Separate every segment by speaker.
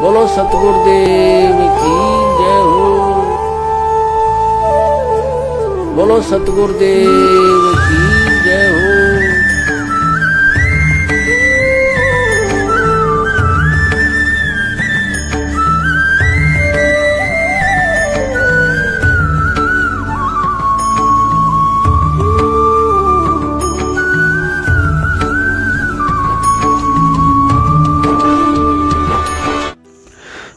Speaker 1: बोलो सतगुरुदेव की जय हो। बोलो सतगुरुदेव की जय हो।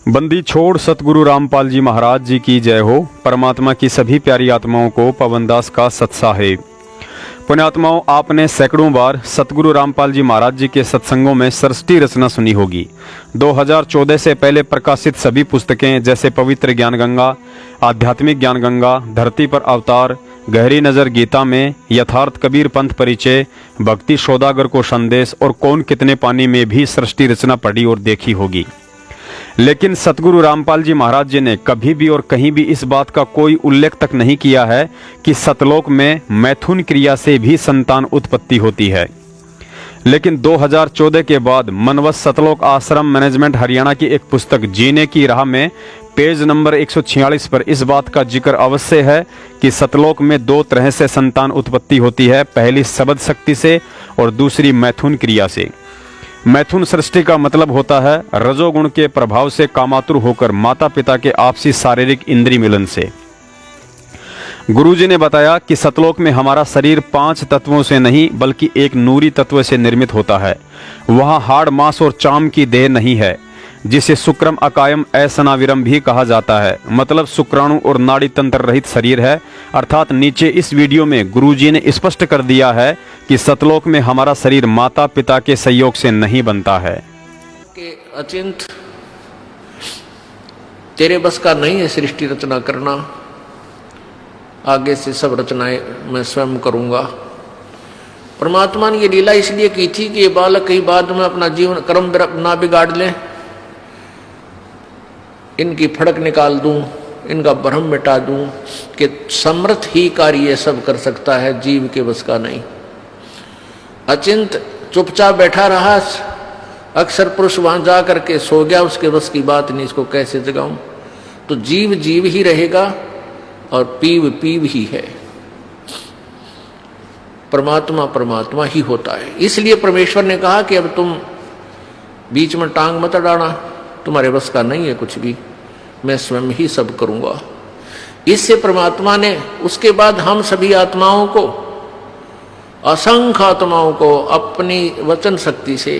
Speaker 2: बंदी छोड़ सतगुरु रामपाल जी महाराज जी की जय हो। परमात्मा की सभी प्यारी आत्माओं को पवनदास का सत्साहेब। पुण्यात्माओं, आपने सैकड़ों बार सतगुरु रामपाल जी महाराज जी के सत्संगों में सृष्टि रचना सुनी होगी। 2014 से पहले प्रकाशित सभी पुस्तकें जैसे पवित्र ज्ञान गंगा, आध्यात्मिक ज्ञान गंगा, धरती पर अवतार, गहरी नज़र गीता में, यथार्थ कबीर पंथ परिचय, भक्ति सौदागर को संदेश और कौन कितने पानी में भी सृष्टि रचना पढ़ी और देखी होगी। लेकिन सतगुरु रामपाल जी महाराज जी ने कभी भी और कहीं भी इस बात का कोई उल्लेख तक नहीं किया है कि सतलोक में मैथुन क्रिया से भी संतान उत्पत्ति होती है। लेकिन 2014 के बाद मनवत सतलोक आश्रम मैनेजमेंट हरियाणा की एक पुस्तक जीने की राह में पेज नंबर 146 पर इस बात का जिक्र अवश्य है कि सतलोक में दो तरह से संतान उत्पत्ति होती है। पहली शब्द शक्ति से और दूसरी मैथुन क्रिया से। मैथुन सृष्टि का मतलब होता है रजोगुण के प्रभाव से कामातुर होकर माता पिता के आपसी शारीरिक इंद्रिय मिलन से। गुरुजी ने बताया कि सतलोक में हमारा शरीर 5 तत्वों से नहीं बल्कि एक नूरी तत्व से निर्मित होता है। वहाँ हाड़ मांस और चाम की देह नहीं है, जिसे शुक्रम अकायम असनाविरम भी कहा जाता है। मतलब शुक्राणु और नाड़ी तंत्र रहित शरीर है। अर्थात नीचे इस वीडियो में गुरुजी ने स्पष्ट कर दिया है कि सतलोक में हमारा शरीर माता पिता के सहयोग से नहीं बनता है।
Speaker 1: कि अचिंत तेरे बस का नहीं है सृष्टि रचना करना, आगे से सब रचनाएं मैं स्वयं करूंगा। परमात्मा ने ये लीला इसलिए की थी कि ये बालक कहीं बाद में अपना जीवन कर्म ना बिगाड़ लें, इनकी फड़क निकाल दूं, इनका भ्रम मिटा दूं कि समर्थ ही कार्य सब कर सकता है, जीव के बस का नहीं। अचिंत चुपचाप बैठा रहा, अक्सर पुरुष वहां जा करके सो गया, उसके बस की बात नहीं, इसको कैसे जगाऊं। तो जीव जीव ही रहेगा और पीव पीव ही है। परमात्मा परमात्मा ही होता है। इसलिए परमेश्वर ने कहा कि अब तुम बीच में टांग मत अड़ाना, तुम्हारे बस का नहीं है कुछ भी, मैं स्वयं ही सब करूंगा। इससे परमात्मा ने उसके बाद हम सभी आत्माओं को, असंख्य आत्माओं को अपनी वचन शक्ति से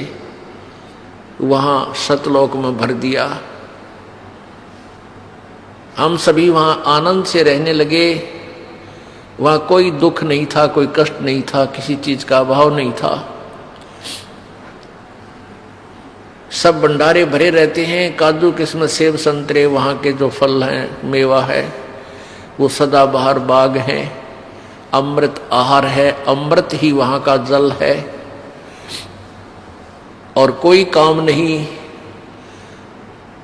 Speaker 1: वहां सतलोक में भर दिया। हम सभी वहां आनंद से रहने लगे। वहां कोई दुख नहीं था, कोई कष्ट नहीं था, किसी चीज का अभाव नहीं था। सब भंडारे भरे रहते हैं, काजू किस्मत सेब संतरे वहाँ के जो फल हैं, मेवा है, वो सदाबहार बाग हैं। अमृत आहार है, अमृत ही वहाँ का जल है। और कोई काम नहीं,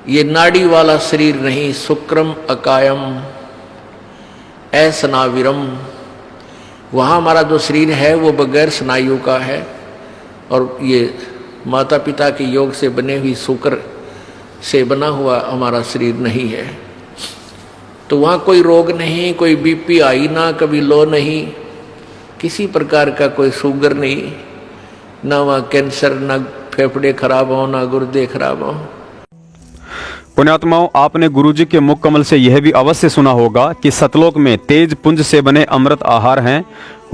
Speaker 1: ये नाड़ी वाला शरीर नहीं, शुक्रम अकायम असनाविरम। वहाँ हमारा जो शरीर है वो बगैर स्नायु का है, और ये माता पिता के योग से बने हुई शुक्र से बना हुआ हमारा शरीर नहीं है। तो वहाँ कोई रोग नहीं, कोई बीपी हाई ना, कभी लो नहीं, किसी प्रकार का कोई शुगर नहीं, ना वहाँ कैंसर, ना फेफड़े खराब हो, ना गुर्दे खराब हो।
Speaker 2: पुण्यात्माओं, आपने गुरुजी के मुख कमल से यह भी अवश्य सुना होगा कि सतलोक में तेज पुंज से बने अमृत आहार हैं।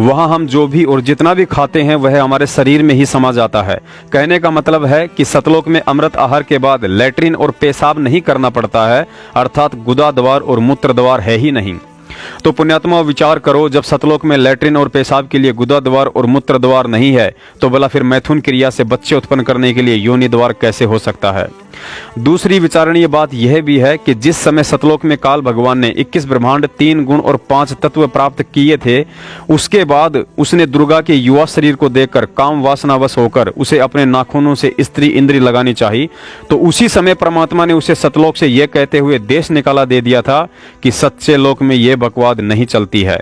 Speaker 2: वहाँ हम जो भी और जितना भी खाते हैं वह हमारे शरीर में ही समा जाता है। कहने का मतलब है कि सतलोक में अमृत आहार के बाद लैट्रिन और पेशाब नहीं करना पड़ता है, अर्थात गुदा द्वार और मूत्र द्वार है ही नहीं। तो पुण्यात्मा विचार करो, जब सतलोक में लैट्रिन और पेशाब के लिए गुदा द्वार और मूत्र द्वार नहीं है तो भला फिर मैथुन क्रिया से बच्चे उत्पन्न करने के लिए योनि द्वार कैसे हो सकता है। दूसरी विचारणीय बात यह भी है कि जिस समय सतलोक में काल भगवान ने 21 ब्रह्मांड, 3 गुण और 5 तत्व प्राप्त किए थे, उसके बाद उसने दुर्गा के युवा शरीर को देखकर काम वासनावश होकर उसे अपने नाखूनों से स्त्री इंद्री लगानी चाहिए। तो उसी समय परमात्मा ने उसे सतलोक से यह कहते हुए देश निकाला दे दिया था कि सच्चे लोक में यह बकवाद नहीं चलती है।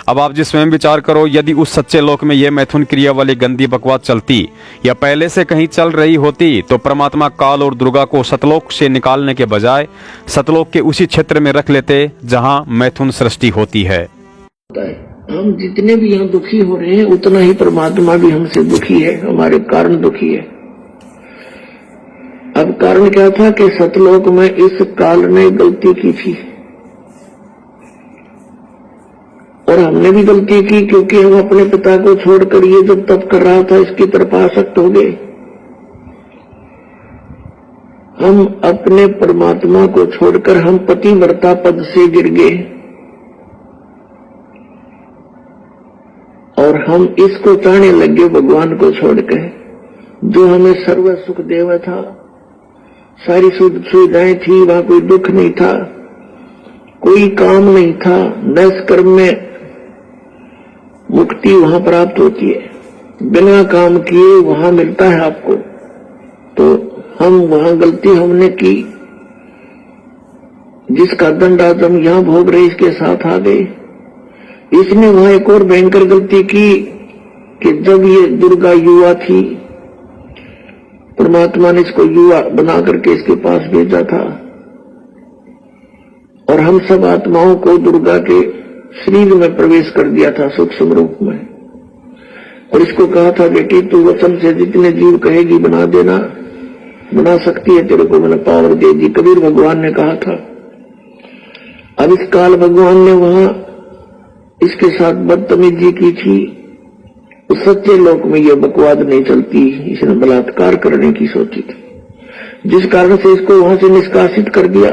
Speaker 2: अब आप जी स्वयं विचार करो, यदि उस सच्चे लोक में यह मैथुन क्रिया वाली गंदी बकवास चलती या पहले से कहीं चल रही होती तो परमात्मा काल और दुर्गा को सतलोक से निकालने के बजाय सतलोक के उसी क्षेत्र में रख लेते जहां मैथुन सृष्टि होती है।
Speaker 1: हम जितने भी यहाँ दुखी हो रहे हैं उतना ही परमात्मा भी हमसे दुखी है, हमारे कारण दुखी है। अब कारण क्या था कि सतलोक में इस काल ने गलती की थी और हमने भी गलती की, क्योंकि हम अपने पिता को छोड़कर ये जब तप कर रहा था इसकी तरफ आसक्त हो गए। हम अपने परमात्मा को छोड़कर हम पतिव्रता पद से गिर गए और हम इसको चाहने लगे भगवान को छोड़कर, जो हमें सर्व सुख देव था, सारी सुविधाएं थी, वहां कोई दुख नहीं था, कोई काम नहीं था, नष्कर्म में मुक्ति वहां प्राप्त होती है, बिना काम किए वहां मिलता है आपको। तो हम वहां गलती हमने की, जिसका दंड आज हम यहां भोग रहे इसके साथ आ गए। इसने वहां एक और भयंकर गलती की कि जब ये दुर्गा युवा थी, परमात्मा ने इसको युवा बना करके इसके पास भेजा था और हम सब आत्माओं को दुर्गा के शरीर में प्रवेश कर दिया था सूक्ष्म रूप में, और इसको कहा था बेटी तू वचन से जितने जीव कहेगी बना देना, बना सकती है, तेरे को मैंने पावर दे दी, कबीर भगवान ने कहा था। अब इस काल भगवान ने वहां इसके साथ बदतमीजी की थी, उस सच्चे लोक में यह बकवाद नहीं चलती, इसने बलात्कार करने की सोची थी, जिस कारण से इसको वहां से निष्कासित कर दिया।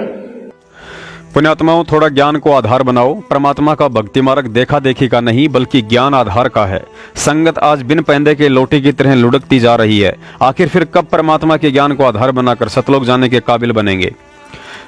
Speaker 2: पुण्यात्माओं, थोड़ा ज्ञान को आधार बनाओ। परमात्मा का भक्ति मार्ग देखा देखी का नहीं बल्कि ज्ञान आधार का है। संगत आज बिन पैंदे के लोटे की तरह लुढ़कती जा रही है। आखिर फिर कब परमात्मा के ज्ञान को आधार बनाकर सतलोक जाने के काबिल बनेंगे?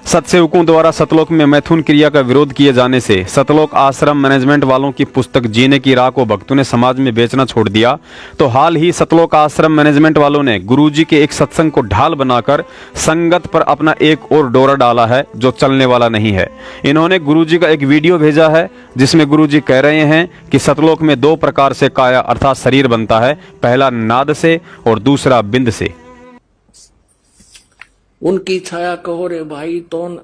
Speaker 2: सतसेवकों द्वारा सतलोक में मैथुन क्रिया का विरोध किए जाने से सतलोक आश्रम मैनेजमेंट वालों की पुस्तक जीने की राह को भक्तों ने समाज में बेचना छोड़ दिया, तो हाल ही सतलोक आश्रम मैनेजमेंट वालों ने गुरुजी के एक सत्संग को ढाल बनाकर संगत पर अपना एक और डोरा डाला है जो चलने वाला नहीं है। इन्होंने गुरुजी का एक वीडियो भेजा है जिसमें गुरुजी कह रहे हैं कि सतलोक में दो प्रकार से काया अर्थात शरीर बनता है, पहला नाद से और दूसरा बिंद से।
Speaker 1: उनकी छाया कहो रे भाई तोन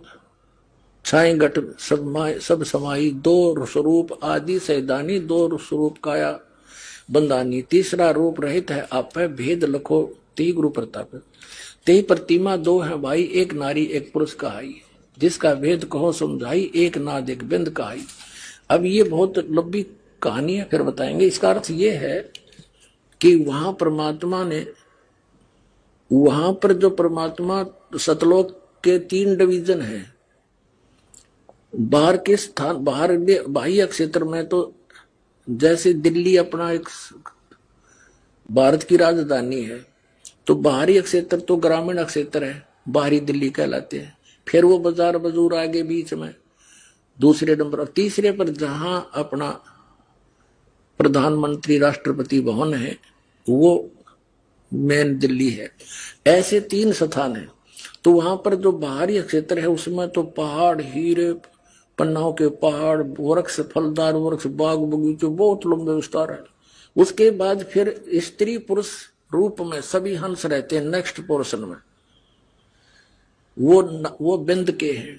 Speaker 1: छाए घट सब समाई, दो स्वरूप आदि सैदानी, दो स्वरूप काया बंदानी, तीसरा रूप रहित है आप भेद लखो ती गुरु प्रताप। ते प्रतिमा दो है भाई, एक नारी एक पुरुष कहाई, जिसका भेद कहो समझाई, एक नाद एक बिंद कहाई। अब ये बहुत लंबी कहानी है, फिर बताएंगे। इसका अर्थ ये है कि वहां परमात्मा ने, वहां पर जो परमात्मा सतलोक के 3 डिवीजन है, बाहर के स्थान, बाहर बाह्य क्षेत्र में तो जैसे दिल्ली अपना एक भारत की राजधानी है, तो बाहरी क्षेत्र तो ग्रामीण क्षेत्र है, बाहरी दिल्ली कहलाते हैं। फिर वो बाजार बजूर आगे बीच में दूसरे नंबर, तीसरे पर जहां अपना प्रधानमंत्री राष्ट्रपति भवन है वो मेन दिल्ली है। ऐसे 3 स्थान है। तो वहां पर जो बाहरी क्षेत्र है उसमें तो पहाड़, हीरे, पन्नाओं के पहाड़, वृक्ष, फलदार वृक्ष, बाग बगीचे बहुत लंबे विस्तार है। उसके बाद फिर स्त्री पुरुष रूप में सभी हंस रहते हैं। नेक्स्ट पोर्शन में वो बिंद के हैं,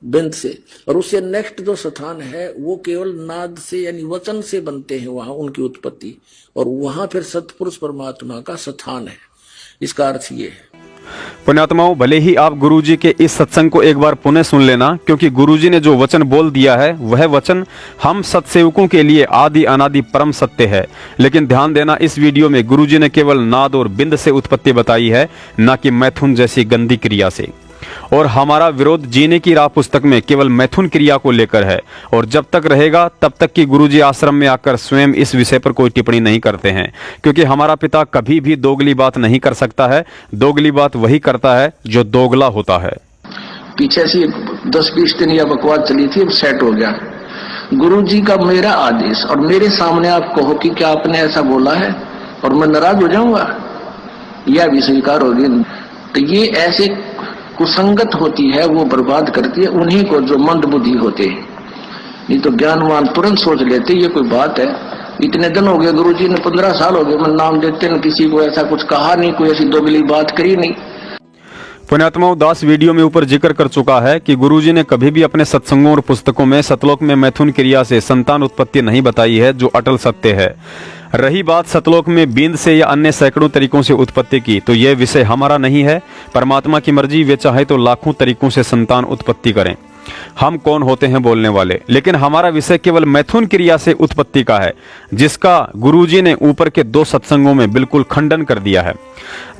Speaker 1: बिंद से, और उससे नेक्स्ट जो स्थान है वो केवल नाद से यानी वचन से बनते हैं वहां उनकी उत्पत्ति, और वहां फिर सतपुरुष परमात्मा का स्थान है। इसका अर्थ ये है।
Speaker 2: पुण्यात्माओं, भले ही आप गुरुजी के इस सत्संग को एक बार पुनः सुन लेना, क्योंकि गुरुजी ने जो वचन बोल दिया है वह वचन हम सत्सेवकों के लिए आदि अनादि परम सत्य है। लेकिन ध्यान देना, इस वीडियो में गुरुजी ने केवल नाद और बिंद से उत्पत्ति बताई है, ना कि मैथुन जैसी गंदी क्रिया से। और हमारा विरोध जीने की राह पुस्तक में केवल मैथुन क्रिया को लेकर है, और जब तक रहेगा तब तक कि गुरुजी आश्रम में आकर स्वयं इस विषय पर कोई टिप्पणी नहीं करते हैं, क्योंकि हमारा पिता कभी भी दोगली बात नहीं कर सकता है। दोगली बात वही करता है जो दोगला होता है।
Speaker 1: पीछे से 10-20 दिन यह बकवास चली थी, अब सेट हो गया। गुरुजी का मेरा आदेश और मेरे सामने आप कहो कि क्या आपने ऐसा बोला है और मैं नाराज हो जाऊंगा, यह भी स्वीकार होगी। तो ये ऐसे कुसंगत होती है, वो बर्बाद करती है उन्हीं को जो मंद बुद्धि होते हैं। नहीं तो ज्ञानवान तुरंत सोच लेते ये कोई बात है। इतने दिन हो गए गुरुजी ने, 15 साल हो गए, मैं नाम देते न किसी को ऐसा कुछ कहा नहीं, कोई ऐसी दोगली बात करी नहीं।
Speaker 2: पुण्यात्माओं, दास वीडियो में ऊपर जिक्र कर चुका है कि गुरुजी ने कभी भी अपने सत्संगों और पुस्तकों में सतलोक में मैथुन क्रिया से संतान उत्पत्ति नहीं बताई है, जो अटल सत्य है। रही बात सतलोक में बींद से या अन्य सैकड़ों तरीकों से उत्पत्ति की, तो यह विषय हमारा नहीं है। परमात्मा की मर्जी, वे चाहे तो लाखों तरीकों से संतान उत्पत्ति करें। हम कौन होते हैं बोलने वाले, लेकिन हमारा विषय केवल मैथुन क्रिया से उत्पत्ति का है, जिसका गुरुजी ने ऊपर के 2 सत्संगों में बिल्कुल खंडन कर दिया है।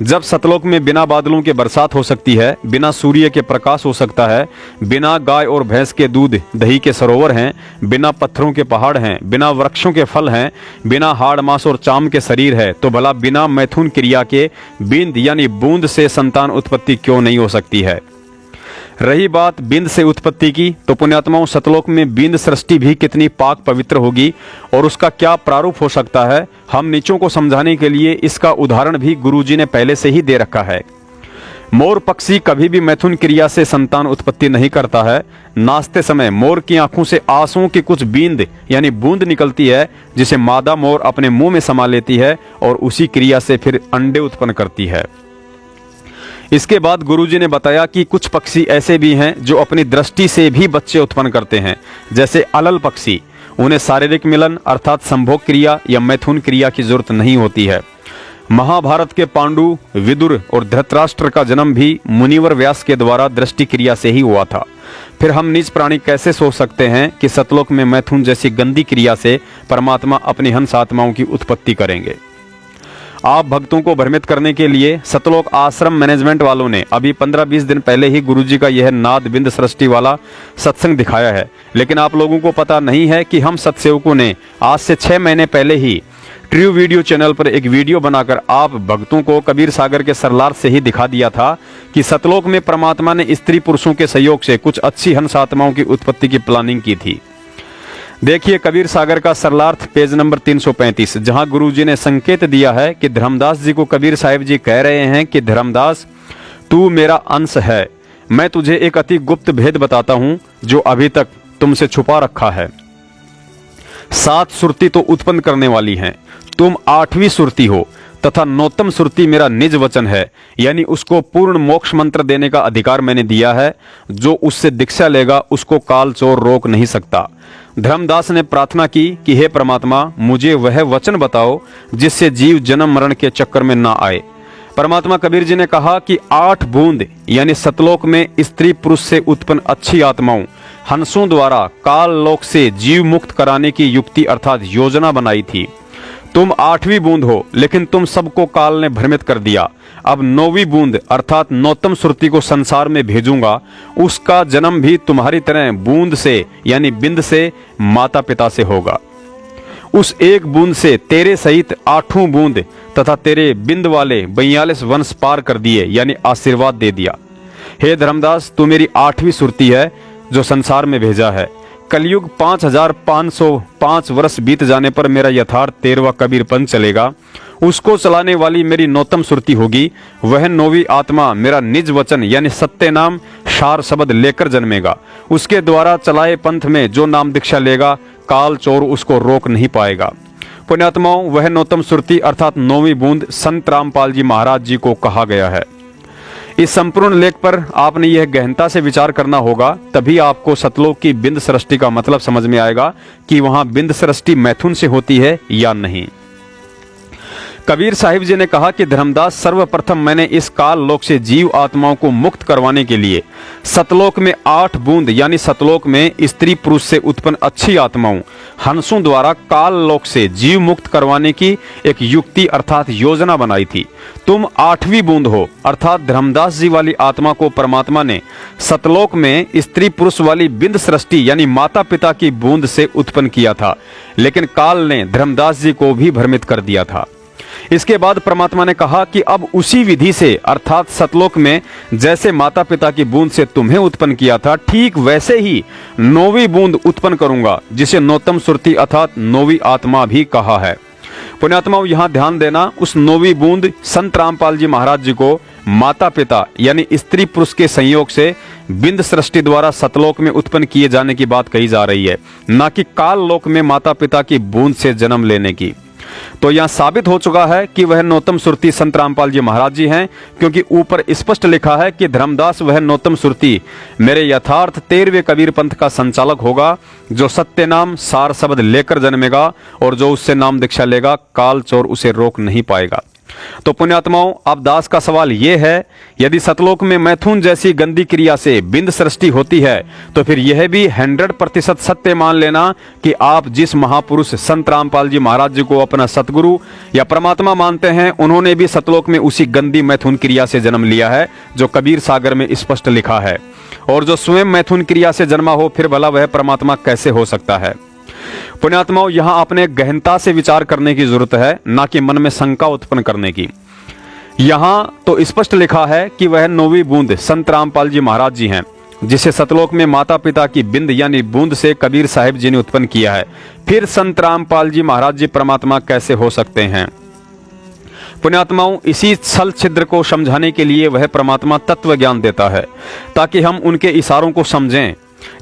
Speaker 2: जब सतलोक में बिना बादलों के बरसात हो सकती है, बिना सूर्य के प्रकाश हो सकता है, बिना गाय और भैंस के दूध दही के सरोवर हैं, बिना पत्थरों के पहाड़ हैं, बिना वृक्षों के फल हैं, बिना हाड़ मांस और चाम के शरीर है, तो भला बिना मैथुन क्रिया के बिंद यानी बूंद से संतान उत्पत्ति क्यों नहीं हो सकती है। रही बात बिंद से उत्पत्ति की, तो पुण्यात्माओं, सतलोक में बिंद सृष्टि भी कितनी पाक पवित्र होगी और उसका क्या प्रारूप हो सकता है, हम नीचों को समझाने के लिए इसका उदाहरण भी गुरुजी ने पहले से ही दे रखा है। मोर पक्षी कभी भी मैथुन क्रिया से संतान उत्पत्ति नहीं करता है। नाचते समय मोर की आंखों से आंसुओं की कुछ बींद यानी बूंद निकलती है, जिसे मादा मोर अपने मुंह में समा लेती है और उसी क्रिया से फिर अंडे उत्पन्न करती है। इसके बाद गुरुजी ने बताया कि कुछ पक्षी ऐसे भी हैं जो अपनी दृष्टि से भी बच्चे उत्पन्न करते हैं, जैसे अलल पक्षी। उन्हें शारीरिक मिलन अर्थात संभोग क्रिया या मैथुन क्रिया की जरूरत नहीं होती है। महाभारत के पांडु, विदुर और धृतराष्ट्र का जन्म भी मुनिवर व्यास के द्वारा दृष्टि क्रिया से ही हुआ था। फिर हम नीच प्राणी कैसे सोच सकते हैं कि सतलोक में मैथुन जैसी गंदी क्रिया से परमात्मा अपनी हंस आत्माओं की उत्पत्ति करेंगे। आप भक्तों को भ्रमित करने के लिए सतलोक आश्रम मैनेजमेंट वालों ने अभी 15-20 दिन पहले ही गुरुजी का यह नाद बिंद सृष्टि वाला सत्संग दिखाया है, लेकिन आप लोगों को पता नहीं है कि हम सत्सेवकों ने आज से 6 महीने पहले ही ट्रू वीडियो चैनल पर एक वीडियो बनाकर आप भक्तों को कबीर सागर के सरलार से ही दिखा दिया था कि सतलोक में परमात्मा ने स्त्री पुरुषों के सहयोग से कुछ अच्छी हंस आत्माओं की उत्पत्ति की प्लानिंग की थी। देखिए कबीर सागर का सरलार्थ पेज नंबर 335, जहां गुरुजी ने संकेत दिया है कि धर्मदास जी को कबीर साहिब जी कह रहे हैं कि धर्मदास, तू मेरा अंश है, मैं तुझे एक अति गुप्त भेद बताता हूं जो अभी तक तुमसे छुपा रखा है। 7 सुरती तो उत्पन्न करने वाली हैं, तुम 8वीं सुरती हो तथा 9तम सुरती मेरा निज वचन है, यानी उसको पूर्ण मोक्ष मंत्र देने का अधिकार मैंने दिया है। जो उससे दीक्षा लेगा उसको काल चोर रोक नहीं सकता। धर्मदास ने प्रार्थना की कि हे परमात्मा, मुझे वह वचन बताओ जिससे जीव जन्म मरण के चक्कर में ना आए। परमात्मा कबीर जी ने कहा कि 8 बूंद यानी सतलोक में स्त्री पुरुष से उत्पन्न अच्छी आत्माओं हंसों द्वारा काल लोक से जीव मुक्त कराने की युक्ति अर्थात योजना बनाई थी। तुम 8वीं बूंद हो, लेकिन तुम सबको काल ने भ्रमित कर दिया। अब 9वीं बूंद अर्थात 9तम सुरती को संसार में भेजूंगा, उसका जन्म भी तुम्हारी तरह बूंद से यानी बिंद से माता पिता से होगा। उस एक बूंद से तेरे सहित 8 बूंद तथा तेरे बिंद वाले 42 वंश पार कर दिए, यानी आशीर्वाद दे दिया। हे धर्मदास, तू मेरी 8वीं सुरती है जो संसार में भेजा है। कलयुग 5505 वर्ष बीत जाने पर मेरा यथार्थ 13वां कबीरपंथ चलेगा। उसको चलाने वाली मेरी 9तम सुरती होगी। वह 9वीं आत्मा मेरा निज वचन यानी सत्य नाम सार शब्द लेकर जन्मेगा। उसके द्वारा चलाए पंथ में जो नाम दीक्षा लेगा, काल चोर उसको रोक नहीं पाएगा। पुण्यात्माओं, वह 9तम सुरती अर्थात 9वीं बूंद संत रामपाल जी महाराज जी को कहा गया है। इस संपूर्ण लेख पर आपने यह गहनता से विचार करना होगा, तभी आपको सतलोक की बिंद सृष्टि का मतलब समझ में आएगा कि वहां बिंद सृष्टि मैथुन से होती है या नहीं। कबीर साहिब जी ने कहा कि धर्मदास, सर्वप्रथम मैंने इस काल लोक से जीव आत्माओं को मुक्त करवाने के लिए सतलोक में 8 बूंद यानी सतलोक में स्त्री पुरुष से उत्पन्न अच्छी आत्माओं हंसों द्वारा काल लोक से जीव मुक्त करवाने की एक युक्ति अर्थात योजना बनाई थी। तुम 8वीं बूंद हो अर्थात धर्मदास जी वाली आत्मा को परमात्मा ने सतलोक में स्त्री पुरुष वाली बिंद सृष्टि यानी माता पिता की बूंद से उत्पन्न किया था, लेकिन काल ने धर्मदास जी को भी भ्रमित कर दिया था। इसके बाद परमात्मा ने कहा कि अब उसी विधि से अर्थात सतलोक में जैसे माता पिता की बूंद से तुम्हें उत्पन्न किया था, ठीक वैसे ही 9वीं बूंद उत्पन्न करूंगा, जिसे 9तम सुरती अर्थात 9वीं आत्मा भी कहा है। पुण्यात्माओं, यहाँ ध्यान देना, उस 9वीं बूंद संत रामपाल जी महाराज जी को माता पिता यानी स्त्री पुरुष के संयोग से बिंद सृष्टि द्वारा सतलोक में उत्पन्न किए जाने की बात कही जा रही है, ना कि काल लोक में माता पिता की बूंद से जन्म लेने की। तो यहां साबित हो चुका है कि वह नौतम सुरती संत रामपाल जी महाराज जी हैं, क्योंकि ऊपर स्पष्ट लिखा है कि धर्मदास वह नौतम सुरती मेरे यथार्थ 13वें कबीर पंथ का संचालक होगा, जो सत्य नाम सार शब्द लेकर जन्मेगा और जो उससे नाम दीक्षा लेगा, काल चोर उसे रोक नहीं पाएगा। तो पुण्यात्माओं, अब दास का सवाल यह है, यदि सतलोक में मैथुन जैसी गंदी क्रिया से बिंद सृष्टि होती है तो फिर यह भी 100% सत्य मान लेना कि आप जिस महापुरुष संत रामपाल जी महाराज जी को अपना सतगुरु या परमात्मा मानते हैं, उन्होंने भी सतलोक में उसी गंदी मैथुन क्रिया से जन्म लिया है जो कबीर सागर में स्पष्ट लिखा है। और जो स्वयं मैथुन क्रिया से जन्मा हो, फिर भला वह परमात्मा कैसे हो सकता है। पुण्यात्माओं, यहां आपने गहनता से विचार करने की जरूरत है, ना कि मन में शंका उत्पन्न करने की। यहां तो स्पष्ट लिखा है कि वह 9वीं बूंद संत रामपाल जी महाराज जी हैं, जिसे सतलोक में माता पिता की बिंद यानी बूंद से कबीर साहिब जी ने उत्पन्न किया है। फिर संत रामपाल जी महाराज जी परमात्मा कैसे हो सकते हैं। पुण्यात्माओं, इसी छल छिद्र को समझाने के लिए वह परमात्मा तत्व ज्ञान देता है, ताकि हम उनके इशारों को समझें।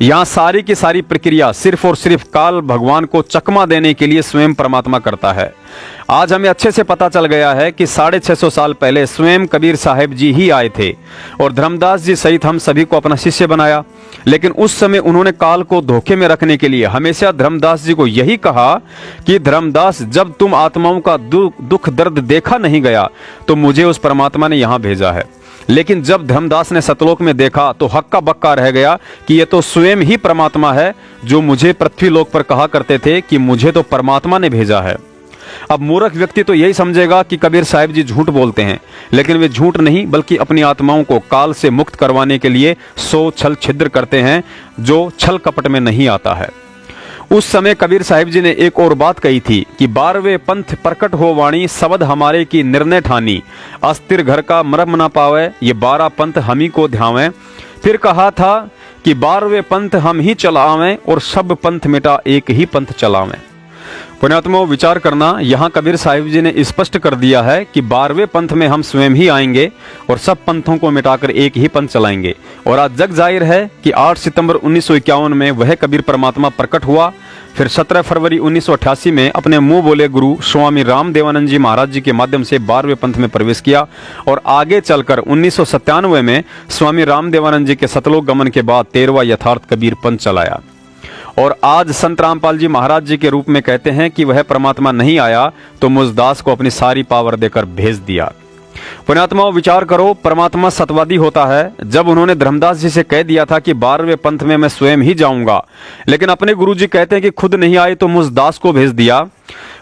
Speaker 2: यहां सारी की सारी प्रक्रिया सिर्फ और सिर्फ काल भगवान को चकमा देने के लिए स्वयं परमात्मा करता है। आज हमें अच्छे से पता चल गया है कि 650 साल पहले स्वयं कबीर साहिब जी ही आए थे और धर्मदास जी सहित हम सभी को अपना शिष्य बनाया। लेकिन उस समय उन्होंने काल को धोखे में रखने के लिए हमेशा धर्मदास जी को यही कहा कि धर्मदास, जब तुम आत्माओं का दुख दर्द देखा नहीं गया तो मुझे उस परमात्मा ने यहां भेजा है। लेकिन जब धर्मदास ने सतलोक में देखा तो हक्का बक्का रह गया कि यह तो स्वयं ही परमात्मा है, जो मुझे पृथ्वी लोक पर कहा करते थे कि मुझे तो परमात्मा ने भेजा है। अब मूर्ख व्यक्ति तो यही समझेगा कि कबीर साहिब जी झूठ बोलते हैं, लेकिन वे झूठ नहीं बल्कि अपनी आत्माओं को काल से मुक्त करवाने के लिए 100 छल छिद्र करते हैं, जो छल कपट में नहीं आता है। उस समय कबीर साहिब जी ने एक और बात कही थी कि 12वें पंथ प्रकट हो वाणी, शब्द हमारे की निर्णय ठानी, अस्थिर घर का मरम न पावे, ये 12 पंथ हम ही को ध्यावें। फिर कहा था कि 12वें पंथ हम ही चलावें और सब पंथ मिटा एक ही पंथ चलावें। पुण्यात्माओं, विचार करना, यहाँ कबीर साहिब जी ने स्पष्ट कर दिया है कि 12वें पंथ में हम स्वयं ही आएंगे और सब पंथों को मिटाकर एक ही पंथ चलाएंगे। और आज जग जाहिर है कि 8 सितंबर 1951 में वह कबीर परमात्मा प्रकट हुआ। फिर 17 फरवरी 1988 में अपने मुंह बोले गुरु स्वामी राम देवानंद जी महाराज जी के माध्यम से 12वें पंथ में प्रवेश किया और आगे चलकर 1997 में स्वामी राम देवानंद जी के सतलोक गमन के बाद 13वां यथार्थ कबीर पंथ चलाया। और आज संत रामपाल जी महाराज जी के रूप में कहते हैं कि वह परमात्मा नहीं आया तो मुझ दास को अपनी सारी पावर देकर भेज दिया। पुण्यात्माओं, विचार करो, परमात्मा सतवादी होता है। जब उन्होंने धर्मदास जी से कह दिया था कि 12वें पंथ में मैं स्वयं ही जाऊंगा, लेकिन अपने गुरु जी कहते हैं कि खुद नहीं आए तो मुझ दास को भेज दिया।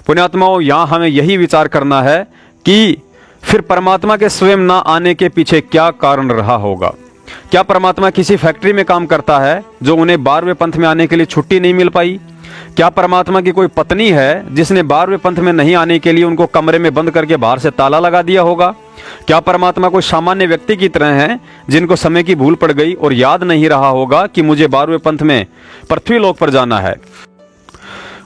Speaker 2: पुण्यात्माओं, यहां हमें यही विचार करना है कि फिर परमात्मा के स्वयं ना आने के पीछे क्या कारण रहा होगा। क्या परमात्मा किसी फैक्ट्री में काम करता है जो उन्हें 12वें पंथ में आने के लिए छुट्टी नहीं मिल पाई? क्या परमात्मा की कोई पत्नी है जिसने 12वें पंथ में नहीं आने के लिए उनको कमरे में बंद करके बाहर से ताला लगा दिया होगा? क्या परमात्मा कोई सामान्य व्यक्ति की तरह हैं जिनको समय की भूल पड़ गई और याद नहीं रहा होगा कि मुझे 12वें पंथ में पृथ्वी लोक पर जाना है?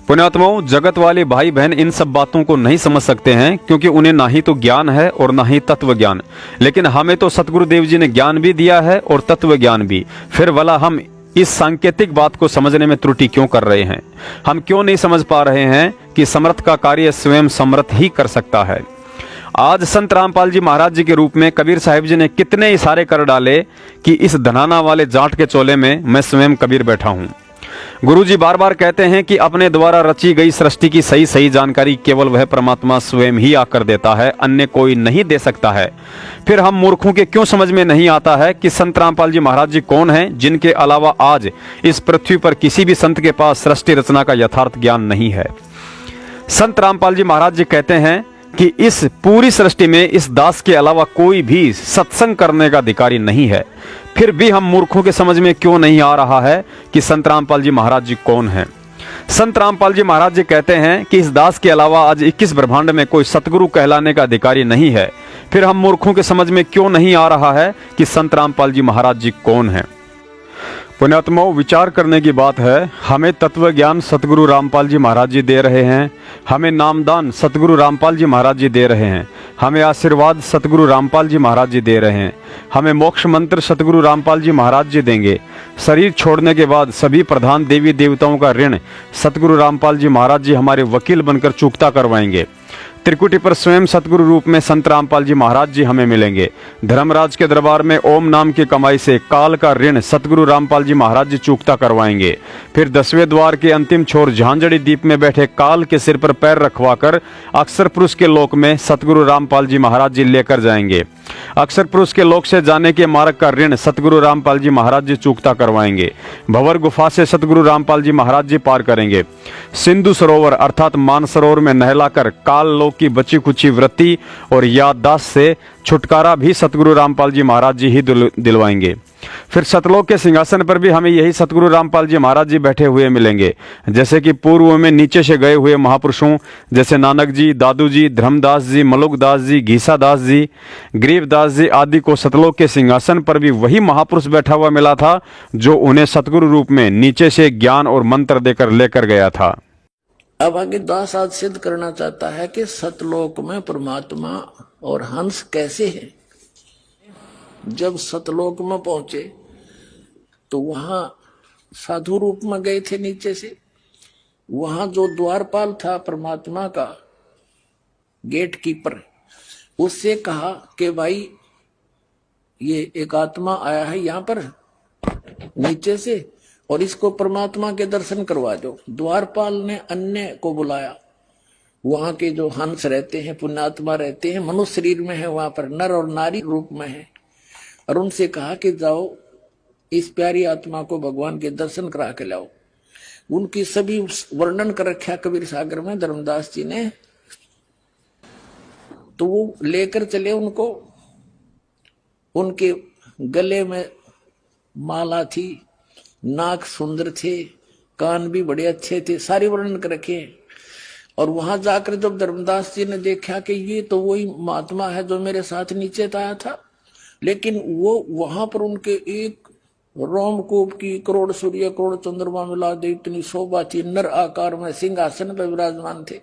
Speaker 2: पुण्यात्माओं, जगत वाले भाई बहन इन सब बातों को नहीं समझ सकते हैं, क्योंकि उन्हें ना ही तो ज्ञान है और ना ही तत्व ज्ञान। लेकिन हमें तो सतगुरुदेव जी ने ज्ञान भी दिया है और तत्व ज्ञान भी। फिर भला हम इस सांकेतिक बात को समझने में त्रुटि क्यों कर रहे हैं? हम क्यों नहीं समझ पा रहे हैं कि समर्थ का कार्य स्वयं समर्थ ही कर सकता है? आज संत रामपाल जी महाराज जी के रूप में कबीर साहिब जी ने कितने इशारे कर डाले कि इस धनाना वाले जाट के चोले में मैं स्वयं कबीर बैठा हूं। गुरु जी बार बार कहते हैं कि अपने द्वारा रची गई सृष्टि की सही सही जानकारी केवल वह परमात्मा स्वयं ही आकर देता है, अन्य कोई नहीं दे सकता है। फिर हम मूर्खों के क्यों समझ में नहीं आता है कि संत रामपाल जी महाराज जी कौन हैं, जिनके अलावा आज इस पृथ्वी पर किसी भी संत के पास सृष्टि रचना का यथार्थ ज्ञान नहीं है। संत रामपाल जी महाराज जी कहते हैं कि इस पूरी सृष्टि में इस दास के अलावा कोई भी सत्संग करने का अधिकारी नहीं है। फिर भी हम मूर्खों के समझ में क्यों नहीं आ रहा है कि संत रामपाल जी महाराज जी कौन हैं? संत रामपाल जी महाराज जी कहते हैं कि इस दास के अलावा आज 21 ब्रह्मांड में कोई सतगुरु कहलाने का अधिकारी नहीं है। फिर हम मूर्खों के समझ में क्यों नहीं आ रहा है कि संत रामपाल जी महाराज जी कौन हैं? पुण्यात्माओं, विचार करने की बात है। हमें तत्व ज्ञान सतगुरु रामपाल जी महाराज जी दे रहे हैं, हमें नामदान सतगुरु रामपाल जी महाराज जी दे रहे हैं, हमें आशीर्वाद सतगुरु रामपाल जी महाराज जी दे रहे हैं, हमें मोक्ष मंत्र सतगुरु रामपाल जी महाराज जी देंगे। शरीर छोड़ने के बाद सभी प्रधान देवी देवताओं का ऋण सतगुरु रामपाल जी महाराज जी हमारे वकील बनकर चुकता करवाएंगे। त्रिकुटी पर स्वयं सतगुरु रूप में संत रामपाल जी महाराज जी हमें मिलेंगे। धर्मराज के दरबार में ओम नाम की कमाई से काल का ऋण सतगुरु रामपाल जी महाराज जी चुकता करवाएंगे। फिर 10वें द्वार के अंतिम छोर झांझड़ी द्वीप में बैठे काल के सिर पर पैर रखवाकर अक्षर पुरुष के लोक में सतगुरु रामपाल जी महाराज जी लेकर जाएंगे। अक्षर पुरुष के लोक से जाने के मार्ग का ऋण सतगुरु रामपाल जी महाराज जी चुकता करवाएंगे। भंवर गुफा से सतगुरु रामपाल जी महाराज जी पार करेंगे। सिंधु सरोवर अर्थात मानसरोवर में नहलाकर काल लोक की बची खुची वृत्ति और याददाश्त से छुटकारा भी सतगुरु रामपाल जी महाराज जी ही दिलवाएंगे। फिर सतलोक के सिंहासन पर भी हमें यही सतगुरु रामपाल जी महाराज जी बैठे हुए मिलेंगे। जैसे कि पूर्व में नीचे से गए हुए महापुरुषों जैसे नानक जी, दादू जी, धर्मदास जी, मलुकदास जी, घीसादास जी, गरीबदास जी आदि को सतलोक के सिंहासन पर भी वही महापुरुष बैठा हुआ मिला था जो उन्हें सतगुरु रूप में नीचे से ज्ञान और मंत्र देकर लेकर गया था।
Speaker 1: अब आगे दास आज सिद्ध करना चाहता है कि सतलोक में परमात्मा और हंस कैसे है। जब सतलोक में पहुंचे तो वहां साधु रूप में गए थे नीचे से। वहां जो द्वारपाल था परमात्मा का गेट कीपर, उससे कहा कि भाई ये एक आत्मा आया है यहाँ पर नीचे से और इसको परमात्मा के दर्शन करवा दो। द्वारपाल ने अन्य को बुलाया। वहां के जो हंस रहते हैं, पुण्यात्मा रहते हैं, मनुष्य शरीर में है, वहां पर नर और नारी रूप में है, और उनसे कहा कि जाओ इस प्यारी आत्मा को भगवान के दर्शन करा के लाओ। उनकी सभी वर्णन कर रखा कबीर सागर में धर्मदास जी ने। तो वो लेकर चले उनको। उनके गले में माला थी, नाक सुंदर थे, कान भी बड़े अच्छे थे, सारी वर्णन कर रखे। और वहां जाकर जब धर्मदास जी ने देखा कि ये तो वही महात्मा है जो मेरे साथ नीचे आया था, लेकिन वो वहां पर उनके एक रोमकूप की करोड़ सूर्य करोड़ चंद्रमा मिला दे इतनी शोभा थी, नर आकार में सिंहासन पर विराजमान थे।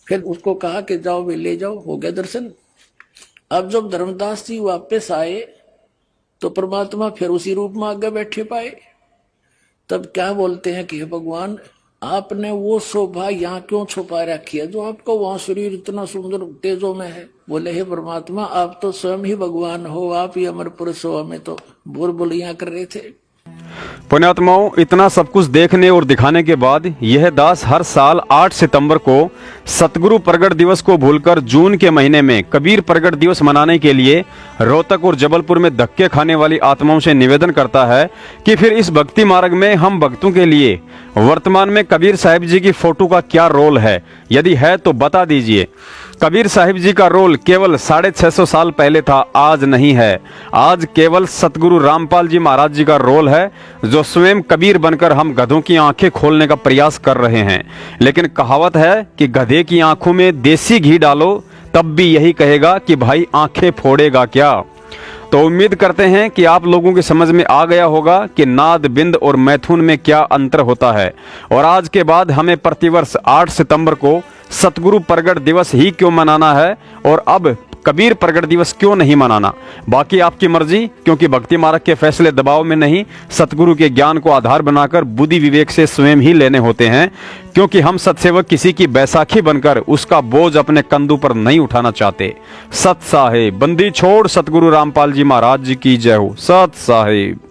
Speaker 1: फिर उसको कहा कि जाओ वे ले जाओ, हो गया दर्शन। अब जब धर्मदास जी वापस आए तो परमात्मा फिर उसी रूप में आगे बैठे पाए। तब क्या बोलते हैं कि हे भगवान, आपने वो शोभा यहाँ क्यों छुपा रखी है जो आपका वहां शरीर इतना सुंदर तेजों में है। बोले हे परमात्मा, आप तो स्वयं ही भगवान हो, आप ही अमर पुरुष हो, हमें तो बुलबुलियां कर रहे थे।
Speaker 2: पुण्यात्माओं, इतना सब कुछ देखने और दिखाने के बाद यह दास हर साल 8 सितंबर को सतगुरु प्रगट दिवस को भूलकर जून के महीने में कबीर प्रगट दिवस मनाने के लिए रोहतक और जबलपुर में धक्के खाने वाली आत्माओं से निवेदन करता है कि फिर इस भक्ति मार्ग में हम भक्तों के लिए वर्तमान में कबीर साहिब जी की फोटो का क्या रोल है, यदि है तो बता दीजिए। कबीर साहिब जी का रोल केवल 650 साल पहले था, आज नहीं है। आज केवल सतगुरु रामपाल जी महाराज जी का रोल है जो स्वयं कबीर बनकर हम गधों की आंखें खोलने का प्रयास कर रहे हैं। लेकिन कहावत है कि गधे की आंखों में देसी घी डालो तब भी यही कहेगा कि भाई आंखें फोड़ेगा क्या। तो उम्मीद करते हैं कि आप लोगों की समझ में आ गया होगा कि नाद, बिंद और मैथुन में क्या अंतर होता है, और आज के बाद हमें प्रतिवर्ष 8 सितंबर को सतगुरु प्रगट दिवस ही क्यों मनाना है और अब कबीर प्रगट दिवस क्यों नहीं मनाना। बाकी आपकी मर्जी, क्योंकि भक्ति मार्ग के फैसले दबाव में नहीं, सतगुरु के ज्ञान को आधार बनाकर बुद्धि विवेक से स्वयं ही लेने होते हैं। क्योंकि हम सत्सेवक किसी की बैसाखी बनकर उसका बोझ अपने कंधों पर नहीं उठाना चाहते। सत साहेब, बंदी छोड़ सतगुरु रामपाल जी महाराज जी की जय हो। सत साहेब।